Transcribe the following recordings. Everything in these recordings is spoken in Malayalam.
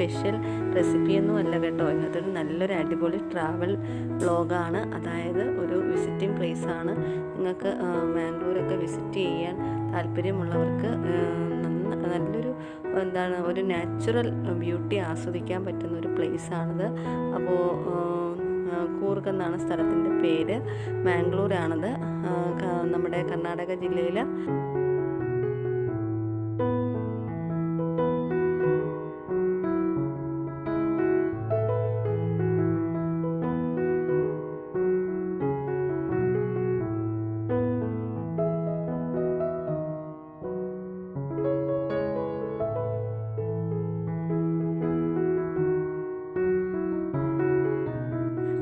സ്പെഷ്യൽ റെസിപ്പിയൊന്നും അല്ല കേട്ടോ. ഇതൊരു നല്ലൊരു അടിപൊളി ട്രാവൽ വ്ളോഗാണ്. അതായത് ഒരു വിസിറ്റിംഗ് പ്ലേസാണ്. നിങ്ങൾക്ക് മാംഗ്ലൂരൊക്കെ വിസിറ്റ് ചെയ്യാൻ താല്പര്യമുള്ളവർക്ക് നല്ലൊരു ഒരു നാച്ചുറൽ ബ്യൂട്ടി ആസ്വദിക്കാൻ പറ്റുന്ന ഒരു പ്ലേസാണിത്. അപ്പോൾ കൂർഗ് എന്നാണ് സ്ഥലത്തിൻ്റെ പേര്. മാംഗ്ലൂരാണിത്, നമ്മുടെ കർണാടക ജില്ലയിൽ.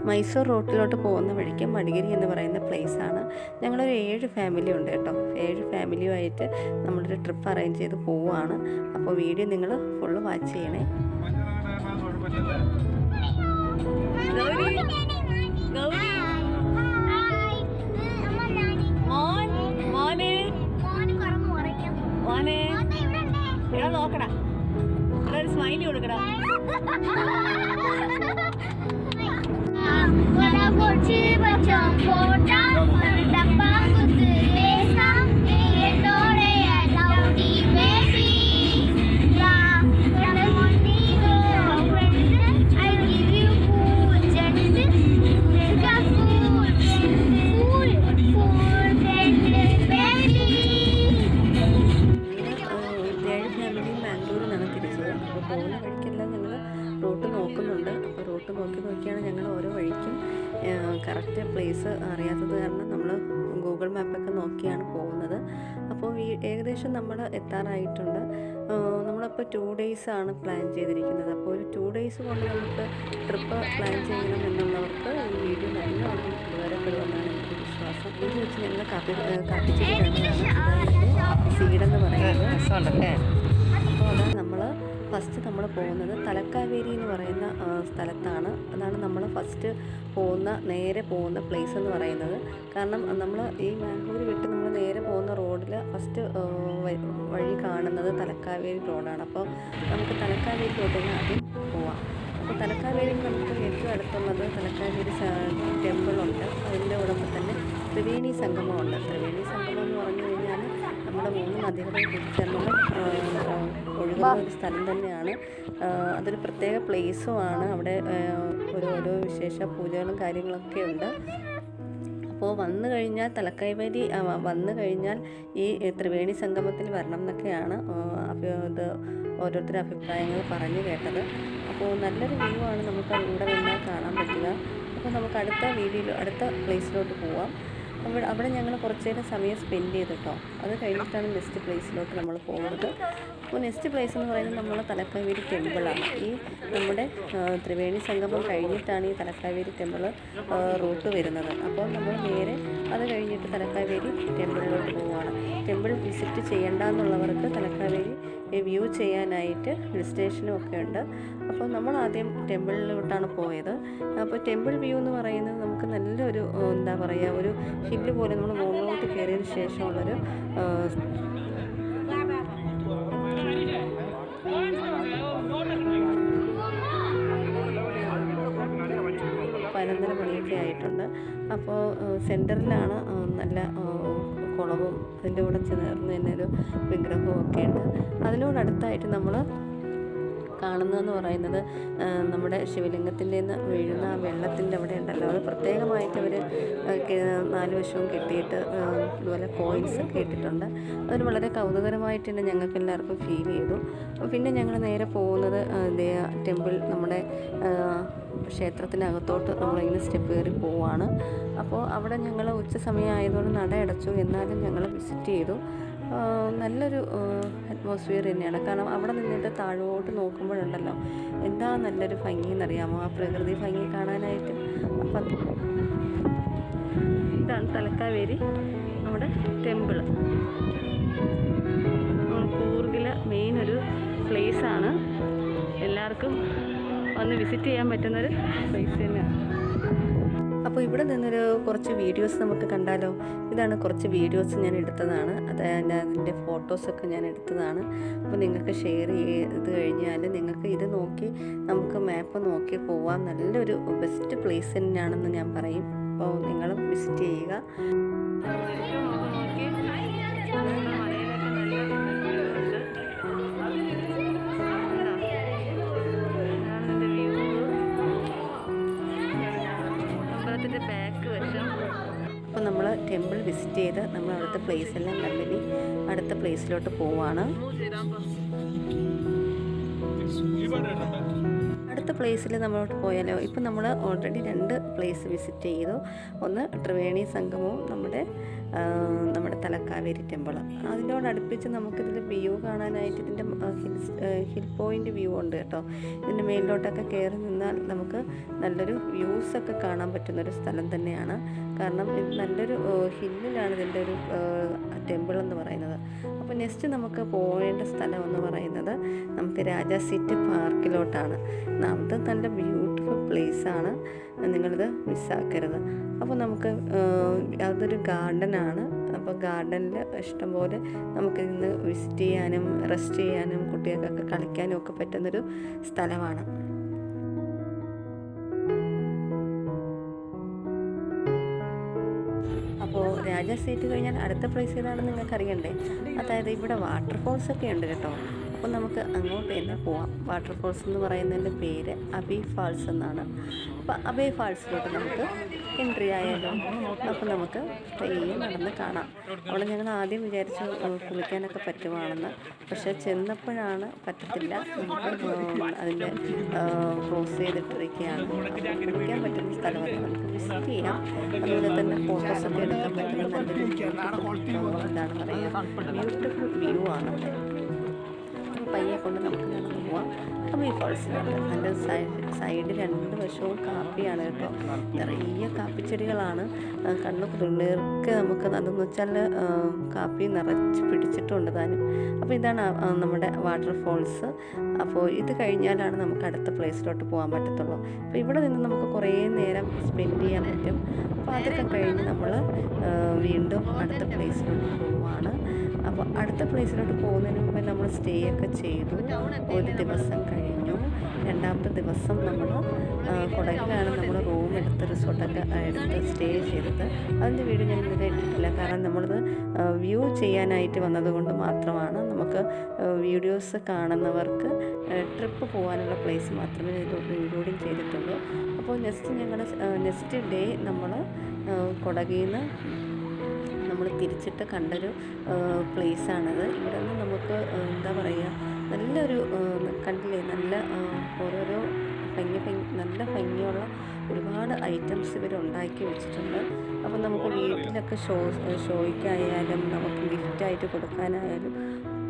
മൈസൂർ റൂട്ടിലോട്ട് പോകുന്ന വഴിക്ക് മടികേരി എന്ന് പറയുന്ന പ്ലേസാണ്. ഞങ്ങളൊരു 7 ഫാമിലി ഉണ്ട് കേട്ടോ. 7 ഫാമിലിയുമായിട്ട് നമ്മളൊരു ട്രിപ്പ് അറേഞ്ച് ചെയ്ത് പോവുകയാണ്. അപ്പോൾ വീഡിയോ നിങ്ങൾ ഫുള്ള് വാച്ച് ചെയ്യണേ. നോക്കടാ, സ്മൈലി കൊടുക്കടാ. പോകുന്ന വഴിക്കെല്ലാം ഞങ്ങൾ റൂട്ട് നോക്കുന്നുണ്ട്. അപ്പോൾ റൂട്ട് നോക്കിയാണ് ഞങ്ങൾ ഓരോ വഴിക്കും കറക്റ്റ് പ്ലേസ് അറിയാത്തത് കാരണം നമ്മൾ ഗൂഗിൾ മാപ്പൊക്കെ നോക്കിയാണ് പോകുന്നത്. അപ്പോൾ ഏകദേശം നമ്മൾ എത്താറായിട്ടുണ്ട്. നമ്മളപ്പോൾ 2 days ആണ് പ്ലാൻ ചെയ്തിരിക്കുന്നത്. അപ്പോൾ ഒരു 2 days കൊണ്ട് നമുക്ക് ട്രിപ്പ് പ്ലാൻ ചെയ്യണം എന്നുള്ളവർക്ക് ഈ വീഡിയോ നല്ലോണം ഉപകാരപ്പെടുമെന്നാണ് എനിക്ക് വിശ്വാസം. ഇത് വെച്ച് ഞങ്ങൾ കാപ്പിച്ചിട്ടാണ് സീഡെന്ന് പറയുന്നത് ഉണ്ടല്ലേ. അപ്പോൾ അതാണ് ഫസ്റ്റ് നമ്മൾ പോകുന്നത് തലക്കാവേരി എന്ന് പറയുന്ന സ്ഥലത്താണ്. അതാണ് നമ്മൾ ഫസ്റ്റ് നേരെ പോകുന്ന പ്ലേസ് എന്ന് പറയുന്നത്. കാരണം നമ്മൾ ഈ മാംഗ്ലൂർ വിട്ട് നമ്മൾ നേരെ പോകുന്ന റോഡിൽ ഫസ്റ്റ് വഴി കാണുന്നത് തലക്കാവേരി റോഡാണ്. അപ്പോൾ നമുക്ക് തലക്കാവേരി റോഡിൽ ആദ്യം പോവാം. അപ്പോൾ തലക്കാവേരിയിൽ നമുക്ക് ഏറ്റവും അടുത്തുള്ളത് തലക്കാവേരി ടെമ്പിളുണ്ട്. അതിൻ്റെ കൂടൊപ്പം തന്നെ ത്രിവേണി സംഗമമുണ്ട്. ത്രിവേണി സംഗമം എന്ന് പറഞ്ഞു കഴിഞ്ഞാൽ നമ്മുടെ 3 നദികളും കൂടിച്ചേർന്നുള്ള ഒഴുകുന്ന ഒരു സ്ഥലം തന്നെയാണ്. അതൊരു പ്രത്യേക പ്ലേസുമാണ്. അവിടെ ഓരോ വിശേഷ പൂജകളും കാര്യങ്ങളൊക്കെ ഉണ്ട്. അപ്പോൾ വന്നു കഴിഞ്ഞാൽ തലക്കാവേരി വന്നു കഴിഞ്ഞാൽ ഈ ത്രിവേണി സംഗമത്തിൽ വരണം എന്നൊക്കെയാണ് ഇത് ഓരോരുത്തരുടെ അഭിപ്രായങ്ങൾ പറഞ്ഞു കേട്ടത്. അപ്പോൾ നല്ലൊരു വ്യൂ ആണ് നമുക്ക് ഇവിടെ നിന്നാൽ കാണാൻ പറ്റുക. അപ്പോൾ നമുക്ക് അടുത്ത പ്ലേസിലോട്ട് പോവാം. അവിടെ ഞങ്ങൾ കുറച്ച് നേരം സമയം സ്പെൻഡ് ചെയ്തിട്ടോ. അത് കഴിഞ്ഞിട്ടാണ് നെക്സ്റ്റ് പ്ലേസിലോട്ട് നമ്മൾ പോകുന്നത്. അപ്പോൾ നെക്സ്റ്റ് പ്ലേസ് എന്ന് പറയുന്നത് നമ്മൾ തലക്കാവേരി ടെമ്പിളാണ്. ഈ നമ്മുടെ ത്രിവേണി സംഗമം കഴിഞ്ഞിട്ടാണ് ഈ തലക്കാവേരി ടെമ്പിൾ റൂട്ട് വരുന്നത്. അപ്പോൾ നമ്മൾ നേരെ അത് കഴിഞ്ഞിട്ട് തലക്കാവേരി ടെമ്പിളിലോട്ട് പോവുകയാണ്. ടെമ്പിൾ വിസിറ്റ് ചെയ്യേണ്ടെന്നുള്ളവർക്ക് തലക്കാവേരി വ്യൂ ചെയ്യാനായിട്ട് ഹിൽ സ്റ്റേഷനും ഒക്കെ ഉണ്ട്. അപ്പോൾ നമ്മൾ ആദ്യം ടെമ്പിളിലോട്ടാണ് പോയത്. അപ്പോൾ ടെമ്പിൾ വ്യൂ എന്ന് പറയുന്നത് നമുക്ക് നല്ലൊരു ഒരു ഹില്ല് പോലെ നമ്മൾ മുകളിലോട്ട് കയറിയതിന് ശേഷമുള്ളൊരു പതിനൊന്നര മണിയൊക്കെ ആയിട്ടുണ്ട്. അപ്പോൾ സെൻറ്ററിലാണ് നല്ല കുളവും അതിൻ്റെ കൂടെ ചേർന്ന് തന്നെ ഒരു വിഗ്രഹവും ഒക്കെ ഉണ്ട്. അതിനോടടുത്തായിട്ട് നമ്മൾ കാണുന്നതെന്ന് പറയുന്നത് നമ്മുടെ ശിവലിംഗത്തിൻ്റെ നിന്ന് വീഴുന്ന ആ വെള്ളത്തിൻ്റെ അവിടെ ഉണ്ടല്ലോ, അത് പ്രത്യേകമായിട്ട് അവർ 4 വശവും കെട്ടിയിട്ട് ഇതുപോലെ കോയിൻസ് ഒക്കെ ഇട്ടിട്ടുണ്ട്. അതൊരു വളരെ കൗതുകരമായിട്ട് തന്നെ ഞങ്ങൾക്ക് എല്ലാവർക്കും ഫീൽ ചെയ്തു. പിന്നെ ഞങ്ങൾ നേരെ പോകുന്നത് ടെമ്പിൾ നമ്മുടെ ക്ഷേത്രത്തിനകത്തോട്ട് നമ്മളിങ്ങനെ സ്റ്റെപ്പ് കയറി പോവുകയാണ്. അപ്പോൾ അവിടെ ഞങ്ങൾ ഉച്ച സമയം ആയതുകൊണ്ട് നട അടച്ചു, എന്നാലും ഞങ്ങൾ വിസിറ്റ് ചെയ്തു. നല്ലൊരു അറ്റ്മോസ്ഫിയർ തന്നെയാണ്. കാരണം അവിടെ നിന്നിട്ട് താഴോട്ട് നോക്കുമ്പോഴുണ്ടല്ലോ എന്താ നല്ലൊരു ഭംഗി എന്നറിയാമോ, ആ പ്രകൃതി ഭംഗി കാണാനായിട്ട്. അപ്പം ഇതാണ് തലക്കാവേരി നമ്മുടെ ടെമ്പിള്. കൂർഗിലെ മെയിൻ ഒരു പ്ലേസാണ്. എല്ലാവർക്കും വന്ന് വിസിറ്റ് ചെയ്യാൻ പറ്റുന്നൊരു പ്ലേസ് തന്നെയാണ്. അപ്പോൾ ഇവിടെ നിന്നൊരു കുറച്ച് വീഡിയോസ് നമുക്ക് കണ്ടാലോ. ഇതാണ് കുറച്ച് വീഡിയോസ് ഞാൻ എടുത്തതാണ്, അതിൻ്റെ ഫോട്ടോസൊക്കെ ഞാൻ എടുത്തതാണ്. അപ്പോൾ നിങ്ങൾക്ക് ഷെയർ ചെയ്ത് കഴിഞ്ഞാൽ നിങ്ങൾക്ക് ഇത് നോക്കി നമുക്ക് മാപ്പ് നോക്കി പോവാം. നല്ലൊരു ബെസ്റ്റ് പ്ലേസ് തന്നെയാണെന്ന് ഞാൻ പറയും. അപ്പോൾ നിങ്ങളും വിസിറ്റ് ചെയ്യുക. അപ്പോൾ നമ്മൾ ടെമ്പിൾ വിസിറ്റ് ചെയ്ത് നമ്മൾ അവിടുത്തെ പ്ലേസ് എല്ലാം കണ്ടിനി അടുത്ത പ്ലേസിലോട്ട് പോവാണ്. അടുത്ത പ്ലേസിൽ നമ്മളോട്ട് പോയാലോ. ഇപ്പം നമ്മൾ ഓൾറെഡി 2 പ്ലേസ് വിസിറ്റ് ചെയ്തു. ഒന്ന് ത്രിവേണി സംഗമവും നമ്മുടെ തലക്കാവേരി ടെമ്പിൾ. അതിനോടടുപ്പിച്ച് നമുക്കിതിൽ വ്യൂ കാണാനായിട്ട് ഇതിൻ്റെ ഹിൽ പോയിൻ്റ് വ്യൂ ഉണ്ട് കേട്ടോ. ഇതിൻ്റെ മേലിലോട്ടൊക്കെ കയറി നിന്നാൽ നമുക്ക് നല്ലൊരു വ്യൂസൊക്കെ കാണാൻ പറ്റുന്നൊരു സ്ഥലം തന്നെയാണ്. കാരണം ഇത് നല്ലൊരു ഹില്ലിലാണ് ഇതിൻ്റെ ഒരു ടെമ്പിൾ എന്ന് പറയുന്നത്. അപ്പോൾ നെക്സ്റ്റ് നമുക്ക് പോകേണ്ട സ്ഥലം എന്ന് പറയുന്നത് നമുക്ക് രാജാ സീറ്റ് പാർക്കിലോട്ടാണ്. അത് നല്ല ബ്യൂട്ടിഫുൾ പ്ലേസാണ്, നിങ്ങളിത് മിസ്സാക്കരുത്. അപ്പോൾ നമുക്ക് അതൊരു ഗാർഡനാണ്. അപ്പോൾ ഗാർഡനിൽ ഇഷ്ടംപോലെ നമുക്ക് ഇന്ന് വിസിറ്റ് ചെയ്യാനും റെസ്റ്റ് ചെയ്യാനും കുട്ടികൾക്കൊക്കെ കളിക്കാനും ഒക്കെ പറ്റുന്നൊരു സ്ഥലമാണ്. അപ്പോൾ രാജാ സീറ്റ് കഴിഞ്ഞാൽ അടുത്ത പ്ലേസ് ഏതാണെന്ന് നിങ്ങൾക്ക് അറിയണ്ടേ. അതായത് ഇവിടെ വാട്ടർഫോൾസൊക്കെ ഉണ്ട് കേട്ടോ. അപ്പോൾ നമുക്ക് അങ്ങോട്ട് തന്നെ പോവാം. വാട്ടർഫോൾസ് എന്ന് പറയുന്നതിൻ്റെ പേര് അബി ഫാൾസ് എന്നാണ്. അപ്പോൾ അബി ഫാൾസിലോട്ട് നമുക്ക് എൻട്രി ആയാലും അപ്പോൾ നമുക്ക് പയ്യെ നടന്ന് കാണാം. അവിടെ ഞങ്ങൾ ആദ്യം വിചാരിച്ചു കുളിക്കാനൊക്കെ പറ്റുവാണെന്ന്, പക്ഷേ ചെന്നപ്പോഴാണ് പറ്റത്തില്ല. നമുക്ക് അതിൻ്റെ ക്രോസ് ചെയ്തിട്ടിരിക്കുകയാണ്. കുളിക്കാൻ പറ്റുന്ന സ്ഥലമല്ല, നമുക്ക് വിസിറ്റ് ചെയ്യാം. അതുപോലെ തന്നെ ഫോട്ടോസൊക്കെ എടുക്കാൻ പറ്റുന്ന നല്ലൊരു എന്താണ് പറയുക ബ്യൂട്ടിഫുൾ വ്യൂ ആണ്. പയ്യെ കൊണ്ട് നമുക്ക് നടന്നു പോവാം. അപ്പോൾ ഈ ഫോൾസിലുണ്ട് അതിൻ്റെ സൈഡ് 2 വശവും കാപ്പിയാണ് കേട്ടോ. നിറയെ കാപ്പിച്ചെടികളാണ്. കണ്ണു കുളിർക്ക് നമുക്ക് അതെന്ന് വെച്ചാൽ കാപ്പി നിറച്ച് പിടിച്ചിട്ടുണ്ട് താനും. അപ്പോൾ ഇതാണ് നമ്മുടെ വാട്ടർഫോൾസ്. അപ്പോൾ ഇത് കഴിഞ്ഞാലാണ് നമുക്ക് അടുത്ത പ്ലേസിലോട്ട് പോകാൻ പറ്റത്തുള്ളൂ. അപ്പോൾ ഇവിടെ നിന്ന് നമുക്ക് കുറേ നേരം സ്പെൻഡ് ചെയ്യാൻ പറ്റും. അപ്പോൾ അതൊക്കെ കഴിഞ്ഞ് നമ്മൾ വീണ്ടും അടുത്ത പ്ലേസിലോട്ട് പോവുകയാണ്. അപ്പോൾ അടുത്ത പ്ലേസിലോട്ട് പോകുന്നതിന് മുമ്പേ നമ്മൾ സ്റ്റേ ഒക്കെ ചെയ്തു. ഒരു ദിവസം കഴിഞ്ഞു. 2ാമത്തെ ദിവസം നമ്മൾ കൊടകിലാണ് നമ്മൾ റൂം എടുത്ത് റിസോർട്ടൊക്കെ എടുത്ത് സ്റ്റേ ചെയ്തത്. അതിൻ്റെ വീഡിയോ ഞാൻ ഇതുവരെ ഇട്ടിട്ടില്ല, കാരണം നമ്മളത് വ്യൂ ചെയ്യാനായിട്ട് വന്നതുകൊണ്ട് മാത്രമാണ്. നമുക്ക് വീഡിയോസ് കാണുന്നവർക്ക് ട്രിപ്പ് പോകാനുള്ള പ്ലേസ് മാത്രമേ ഇതിലോട്ട് ഇൻക്ലൂഡിങ് ചെയ്തിട്ടുള്ളൂ. അപ്പോൾ നെക്സ്റ്റ് ഡേ നമ്മൾ കൊടകിൽ നിന്ന് നമ്മൾ തിരിച്ചിട്ട് കണ്ടൊരു പ്ലേസാണിത്. ഇവിടെ നിന്ന് നമുക്ക് എന്താ പറയുക നല്ലൊരു കണ്ടില്ലേ, നല്ല ഓരോരോ നല്ല ഭംഗിയുള്ള ഒരുപാട് ഐറ്റംസ് ഇവർ ഉണ്ടാക്കി വെച്ചിട്ടുണ്ട്. അപ്പോൾ നമുക്ക് വീട്ടിലൊക്കെ ഷോയ്ക്കായാലും നമുക്ക് ഗിഫ്റ്റായിട്ട് കൊടുക്കാനായാലും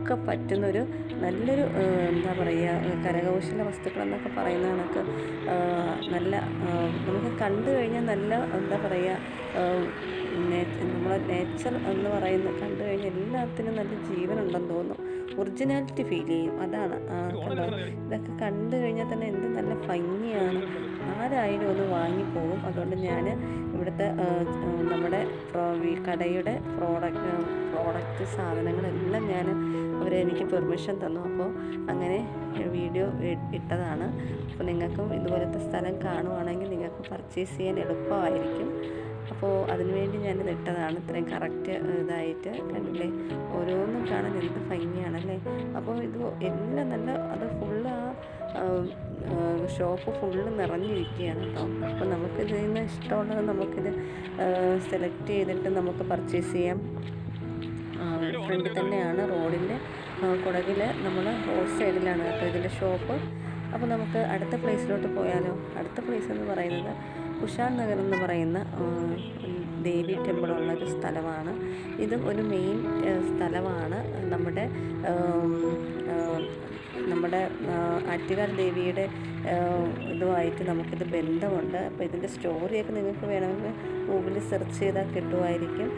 ഒക്കെ പറ്റുന്നൊരു നല്ലൊരു എന്താ പറയുക കരകൗശല വസ്തുക്കളെന്നൊക്കെ പറയുന്ന കണക്ക് നല്ല നമുക്ക് കണ്ടു കഴിഞ്ഞാൽ നല്ല എന്താ പറയുക നമ്മളെ നേച്ചർ എന്ന് പറയുന്നത് കണ്ടു കഴിഞ്ഞാൽ എല്ലാത്തിനും നല്ല ജീവനുണ്ടെന്ന് തോന്നും. ഒറിജിനാലിറ്റി ഫീൽ ചെയ്യും. അതാണ് കണ്ടോ, ഇതൊക്കെ കണ്ടു കഴിഞ്ഞാൽ തന്നെ എന്ത് നല്ല ഭംഗിയാണ്. ആരായാലും ഒന്ന് വാങ്ങിപ്പോകും. അതുകൊണ്ട് ഞാൻ ഇവിടുത്തെ നമ്മുടെ കടയുടെ പ്രോഡക്റ്റ് സാധനങ്ങളെല്ലാം അവരെനിക്ക് പെർമിഷൻ തന്നു. അപ്പോൾ അങ്ങനെ വീഡിയോ ഇട്ടതാണ്. അപ്പോൾ നിങ്ങൾക്കും ഇതുപോലത്തെ സ്ഥലം കാണുവാണെങ്കിൽ നിങ്ങൾക്ക് പർച്ചേസ് ചെയ്യാൻ എളുപ്പമായിരിക്കും. അപ്പോൾ അതിനുവേണ്ടി ഞാനിത് ഇട്ടതാണ്. ഇത്രയും കറക്റ്റ് ഇതായിട്ട് കണ്ടില്ലേ, ഓരോന്നും കാണാൻ എന്ത് ഭംഗിയാണല്ലേ. അപ്പോൾ ഇത് എല്ലാം നല്ല അത് ഫുള്ള് ഷോപ്പ് ഫുള്ള് നിറഞ്ഞിരിക്കുകയാണ് കേട്ടോ. അപ്പോൾ നമുക്കിതിൽ നിന്ന് ഇഷ്ടമുള്ളത് നമുക്കിത് സെലക്ട് ചെയ്തിട്ട് നമുക്ക് പർച്ചേസ് ചെയ്യാം. ഫ്രണ്ടിൽ തന്നെയാണ് റോഡിൻ്റെ കുടകിൽ നമ്മൾ റോഡ് സൈഡിലാണ് കേട്ടോ ഇതിൻ്റെ ഷോപ്പ്. അപ്പോൾ നമുക്ക് അടുത്ത പ്ലേസിലോട്ട് പോയാലോ. അടുത്ത പ്ലേസ് എന്ന് പറയുന്നത് കുഷാൻ നഗർ എന്ന് പറയുന്ന ദേവി ടെമ്പിളുള്ളൊരു സ്ഥലമാണ്. ഇതും ഒരു മെയിൻ സ്ഥലമാണ്. നമ്മുടെ ആറ്റുകാൽ ദേവിയുടെ ഇതുമായിട്ട് നമുക്കിത് ബന്ധമുണ്ട്. അപ്പോൾ ഇതിൻ്റെ സ്റ്റോറിയൊക്കെ നിങ്ങൾക്ക് വേണമെങ്കിൽ ഗൂഗിളിൽ സെർച്ച് ചെയ്താൽ കിട്ടുമായിരിക്കും.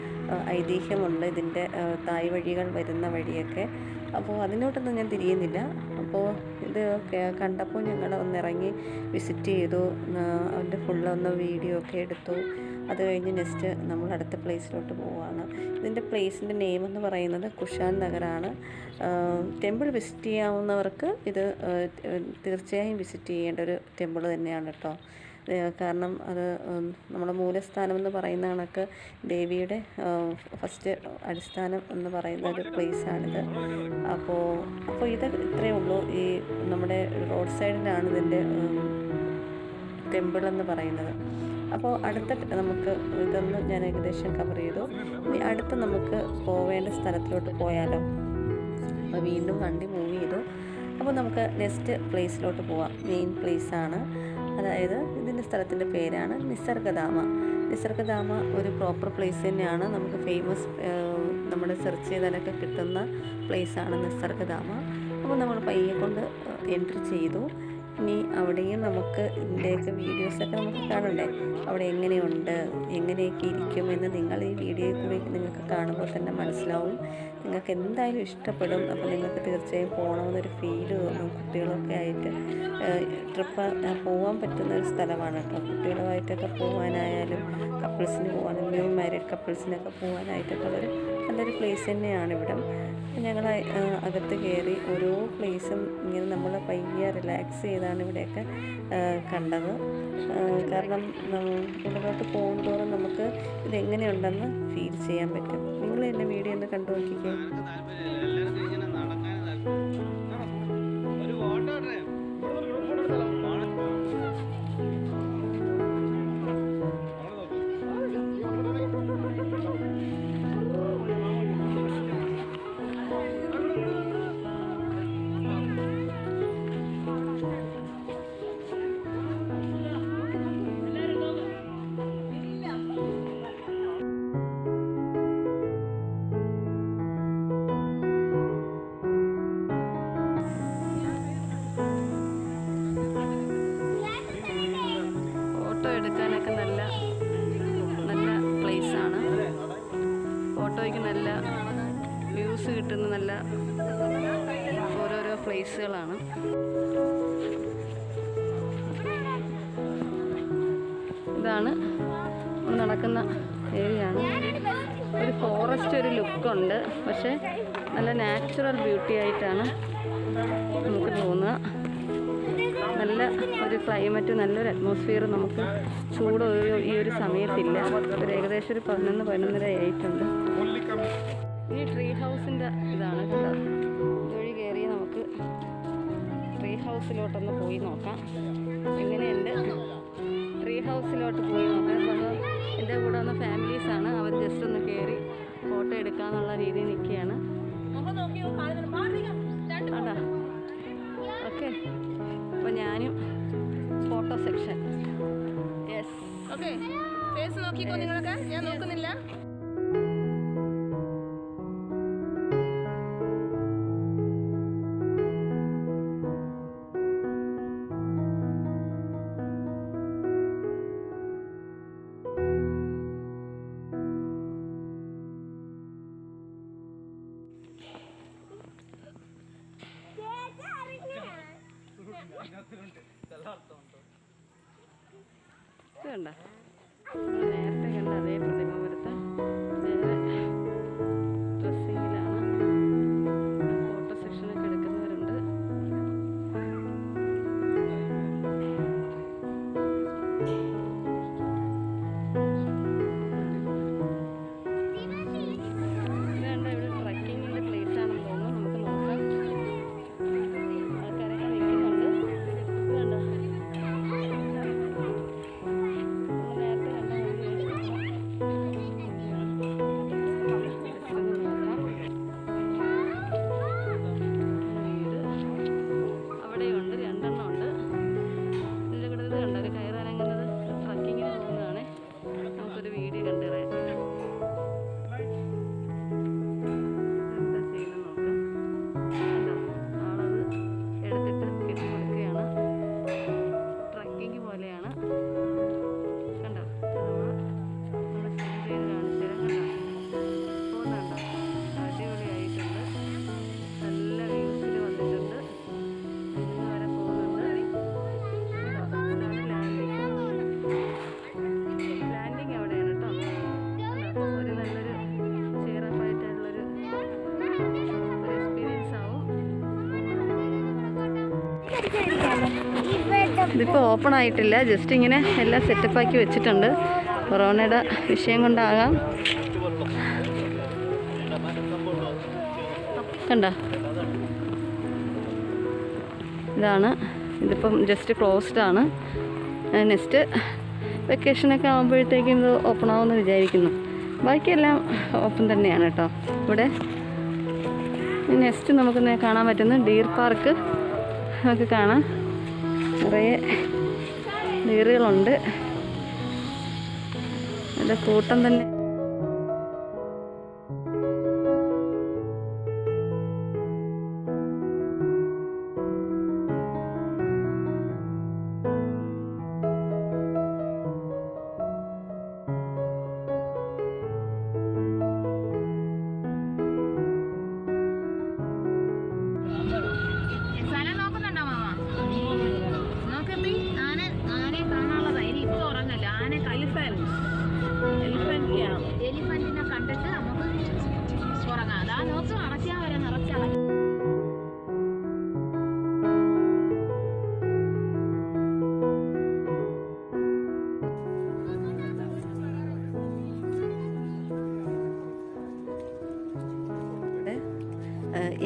ഐതിഹ്യമുണ്ട് ഇതിൻ്റെ തായ് വഴികൾ വരുന്ന വഴിയൊക്കെ. അപ്പോൾ അതിനോട്ടൊന്നും ഞാൻ തിരിയുന്നില്ല. അപ്പോൾ ഇത് കണ്ടപ്പോൾ ഞങ്ങൾ ഒന്നിറങ്ങി വിസിറ്റ് ചെയ്തു, അതിൻ്റെ ഫുള്ളൊന്ന് വീഡിയോ ഒക്കെ എടുത്തു. അത് കഴിഞ്ഞ് നെക്സ്റ്റ് നമ്മൾ അടുത്ത പ്ലേസിലോട്ട് പോവുകയാണ്. ഇതിൻ്റെ പ്ലേസിൻ്റെ നെയിം എന്ന് പറയുന്നത് കുഷാൻ നഗറാണ്. ടെമ്പിൾ വിസിറ്റ് ചെയ്യാവുന്നവർക്ക് ഇത് തീർച്ചയായും വിസിറ്റ് ചെയ്യേണ്ട ഒരു ടെമ്പിൾ തന്നെയാണ് കേട്ടോ. കാരണം അത് നമ്മുടെ മൂലസ്ഥാനം എന്ന് പറയുന്ന കണക്ക് ദേവിയുടെ ഫസ്റ്റ് അടിസ്ഥാനം എന്ന് പറയുന്ന ഒരു പ്ലേസാണിത്. അപ്പോൾ ഇത് ഇത്രയേ ഉള്ളൂ. ഈ നമ്മുടെ റോഡ് സൈഡിലാണ് ഇതിൻ്റെ ടെമ്പിൾ എന്ന് പറയുന്നത്. അപ്പോൾ അടുത്ത നമുക്ക് ഇതൊന്ന് ഞാൻ ഏകദേശം കവർ ചെയ്തു. ഇനി അടുത്ത നമുക്ക് പോവേണ്ട സ്ഥലത്തിലോട്ട് പോയാലോ. അപ്പോൾ വീണ്ടും വണ്ടി മൂവ് ചെയ്തു. അപ്പോൾ നമുക്ക് നെക്സ്റ്റ് പ്ലേസിലോട്ട് പോവാം. മെയിൻ പ്ലേസാണ്, അതായത് ഇതിൻ്റെ സ്ഥലത്തിൻ്റെ പേരാണ് നിസർഗധാമ. നിസർഗധാമ ഒരു പ്രോപ്പർ പ്ലേസ് തന്നെയാണ്. നമുക്ക് ഫേമസ് നമ്മുടെ സെർച്ച് ചെയ്താലൊക്കെ കിട്ടുന്ന പ്ലേസാണ് നിസർഗധാമ. അപ്പോൾ നമ്മൾ പയ്യെ കൊണ്ട് എൻട്രി ചെയ്തു. ഇനി അവിടെയും നമുക്ക് ഇതിൻ്റെയൊക്കെ വീഡിയോസൊക്കെ നമുക്ക് കാണണ്ടേ, അവിടെ എങ്ങനെയുണ്ട്, എങ്ങനെയൊക്കെ ഇരിക്കുമെന്ന് നിങ്ങൾ ഈ വീഡിയോയിൽ കൂടി നിങ്ങൾക്ക് കാണുമ്പോൾ തന്നെ മനസ്സിലാവും. നിങ്ങൾക്ക് എന്തായാലും ഇഷ്ടപ്പെടും. അപ്പോൾ നിങ്ങൾക്ക് തീർച്ചയായും പോകണമെന്നൊരു ഫീല് തോന്നും. കുട്ടികളൊക്കെ ആയിട്ട് ട്രിപ്പ് പോകാൻ പറ്റുന്ന ഒരു സ്ഥലമാണ് കേട്ടോ. കുട്ടികളുമായിട്ടൊക്കെ പോകാനായാലും കപ്പിൾസിന് പോകാനും ന്യൂ മാരീഡ് കപ്പിൾസിനൊക്കെ പോകാനായിട്ടൊക്കെ ഉള്ളൊരു നല്ലൊരു പ്ലേസ് തന്നെയാണ് ഇവിടം. ഞങ്ങൾ അകത്ത് കയറി ഓരോ പ്ലേസും ഇങ്ങനെ നമ്മൾ പയ്യെ റിലാക്സ് ചെയ്താണ് ഇവിടെയൊക്കെ കണ്ടത്. കാരണം ഉള്ളിലോട്ട് പോകുന്തോറും നമുക്ക് ഇതെങ്ങനെയുണ്ടെന്ന് ഫീൽ ചെയ്യാൻ പറ്റും. നിങ്ങൾ എൻ്റെ വീഡിയോ ഒന്ന് കണ്ടു നോക്കിക്കേ. എടുക്കാനൊക്കെ നല്ല നല്ല പ്ലേസാണ്. ഫോട്ടോയ്ക്ക് നല്ല വ്യൂസ് കിട്ടുന്ന നല്ല ഓരോരോ പ്ലേസുകളാണ്. ഇതാണ് നടക്കുന്ന ഏരിയയാണ്. ഒരു ഫോറസ്റ്റ് ഒരു ലുക്കുണ്ട്, പക്ഷേ നല്ല നാച്ചുറൽ ബ്യൂട്ടി ആയിട്ടാണ് നമുക്ക് തോന്നുക. നല്ല ഒരു ക്ലൈമറ്റ്, നല്ലൊരു അറ്റ്മോസ്ഫിയർ. നമുക്ക് ചൂട് ഈ ഒരു സമയത്തില്ല. ഒരു ഏകദേശം ഒരു 11-11:30 ആയിട്ടുണ്ട്. ഇനി ട്രീ ഹൗസിൻ്റെ ഇതാണ് കേട്ടോ. ഇതുവഴി കയറി നമുക്ക് ട്രീ ഹൗസിലോട്ടൊന്ന് പോയി നോക്കാം എങ്ങനെയുണ്ട്. ട്രീ ഹൗസിലോട്ട് പോയി നോക്കാം. അപ്പോൾ എൻ്റെ കൂടെ വന്ന ഫാമിലീസാണ്. അവർ ജസ്റ്റ് ഒന്ന് കയറി ഫോട്ടോ എടുക്കാന്നുള്ള രീതിയിൽ നിൽക്കുകയാണ്. അതാ ഓക്കെ. അപ്പോൾ ഞാനും photo section. Yes, okay. Face നോക്കിക്കോ നിങ്ങളൊക്കെ, ഞാൻ നോക്കുന്നില്ല. കണ്ട നേരത്തെ കണ്ട അതേ പ്രതിമ പോലത്തെ വേറെ ഡ്രസ്സിങ്ങിലാണ്. ഫോട്ടോ സെക്ഷനൊക്കെ എടുക്കുന്നവരുണ്ട്. വേണ്ട, ഇവിടെ ട്രക്കിങ്ങിൻ്റെ പ്ലേസ് ആണെന്ന് തോന്നുന്നു. നമുക്ക് നോക്കാം. ആൾക്കാരൊക്കെ നിൽക്കുന്നുണ്ട്. വേണ്ട, ഇതിപ്പോൾ ഓപ്പൺ ആയിട്ടില്ല, ജസ്റ്റ് ഇങ്ങനെ എല്ലാം സെറ്റപ്പാക്കി വെച്ചിട്ടുണ്ട്. കൊറോണയുടെ വിഷയം കൊണ്ടാകാം. കണ്ടോ, ഇതാണ്. ഇതിപ്പം ജസ്റ്റ് ക്ലോസ്ഡ് ആണ്. നെക്സ്റ്റ് വെക്കേഷനൊക്കെ ആകുമ്പോഴത്തേക്കും ഇത് ഓപ്പൺ ആവുമെന്ന് വിചാരിക്കുന്നു. ബാക്കിയെല്ലാം ഓപ്പൺ തന്നെയാണ് കേട്ടോ. ഇവിടെ നെക്സ്റ്റ് നമുക്ക് കാണാൻ പറ്റുന്ന ഡീർ പാർക്ക് നമുക്ക് കാണാം. നിറയെ ഡീറുകളുണ്ട്, അതിൻ്റെ കൂട്ടം തന്നെ. എലിഫന്റിനെ കണ്ടിട്ട് നമുക്ക് ഉറങ്ങാം. അതാ നോക്ക്, അടയ്ക്കാൻ വരെ നിറച്ചട.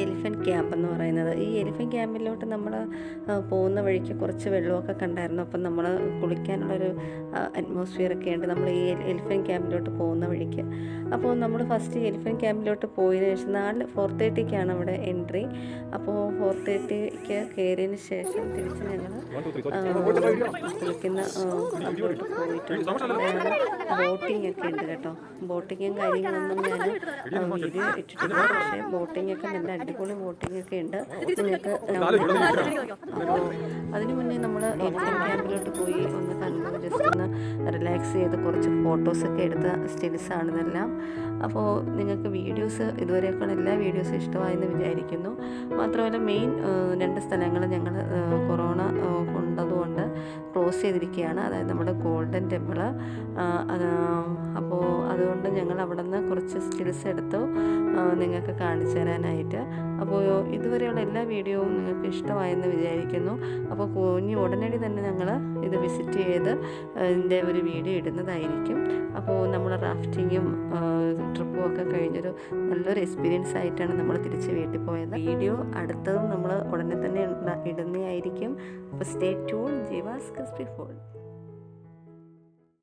എലിഫൻറ്റ് ക്യാമ്പ് എന്ന് പറയുന്നത്. ഈ എലിഫൻറ്റ് ക്യാമ്പിലോട്ട് നമ്മൾ പോകുന്ന വഴിക്ക് കുറച്ച് വെള്ളമൊക്കെ കണ്ടായിരുന്നു. അപ്പം നമ്മൾ കുളിക്കാനുള്ളൊരു അറ്റ്മോസ്ഫിയറൊക്കെ ഉണ്ട് നമ്മൾ ഈ എലിഫൻറ്റ് ക്യാമ്പിലോട്ട് പോകുന്ന വഴിക്ക്. അപ്പോൾ നമ്മൾ ഫസ്റ്റ് എലിഫൻറ്റ് ക്യാമ്പിലോട്ട് പോയതിനു ശേഷം 4:30ക്കാണ് അവിടെ എൻട്രി. അപ്പോൾ 4:30ക്ക് കയറിയതിന് ശേഷം തിരിച്ച് ഞങ്ങൾ കുളിക്കുന്ന അതിലോട്ട് പോയിട്ടുണ്ട്. ബോട്ടിംഗ് ഒക്കെ ഉണ്ട് കേട്ടോ. ബോട്ടിങ്ങും കാര്യങ്ങളൊന്നും ഞാൻ വീഡിയോ ഇട്ടിട്ടില്ല, പക്ഷേ ബോട്ടിംഗ് ഒക്കെ നല്ല അടിപൊളി ബോട്ടിംഗ് ഒക്കെ ഉണ്ട് നിങ്ങൾക്ക്. അപ്പോൾ അതിനു മുന്നേ നമ്മൾ എലിഫൻറ്റ് ക്യാമ്പിലോട്ട് പോയി ഒന്ന് കണ്ടു, ജസ്റ്റ് ഒന്ന് റിലാക്സ് ചെയ്ത് കുറച്ച് ഫോട്ടോസൊക്കെ എടുത്ത സ്റ്റിൽസാണ് ഇതെല്ലാം. അപ്പോൾ നിങ്ങൾക്ക് വീഡിയോസ് ഇതുവരെയൊക്കെയുള്ള എല്ലാ വീഡിയോസും ഇഷ്ടമായെന്ന് വിചാരിക്കുന്നു. മാത്രമല്ല മെയിൻ 2 സ്ഥലങ്ങൾ ഞങ്ങൾ കൊറോണ കൊണ്ടതുകൊണ്ട് ക്ലോസ് ചെയ്തിരിക്കുകയാണ്. അതായത് നമ്മുടെ ഗോൾഡൻ ടെമ്പിള്. അപ്പോൾ അതുകൊണ്ട് ഞങ്ങൾ അവിടെ നിന്ന് കുറച്ച് സ്റ്റിൽസ് എടുത്തു നിങ്ങൾക്ക് കാണിച്ചു തരാനായിട്ട്. അപ്പോൾ ഇതുവരെയുള്ള എല്ലാ വീഡിയോവും നിങ്ങൾക്ക് ഇഷ്ടമായെന്ന് വിചാരിക്കുന്നു. അപ്പോൾ ഇനി ഉടനടി തന്നെ ഞങ്ങൾ ഇത് വിസിറ്റ് ചെയ്ത് ഇതിൻ്റെ ഒരു വീഡിയോ ഇടുന്നതായിരിക്കും. അപ്പോൾ നമ്മൾ റാഫ്റ്റിങ്ങും ട്രിപ്പും ഒക്കെ കഴിഞ്ഞൊരു നല്ലൊരു എക്സ്പീരിയൻസ് ആയിട്ടാണ് നമ്മൾ തിരിച്ച് വീട്ടിൽ പോയത്. വീഡിയോ അടുത്തതും നമ്മൾ ഉടനെ തന്നെ ഇടുന്നതായിരിക്കും. അപ്പോൾ സ്റ്റേ ട്യൂൺ ജീവാസ് ക്രിസ്പി ഫുഡ്.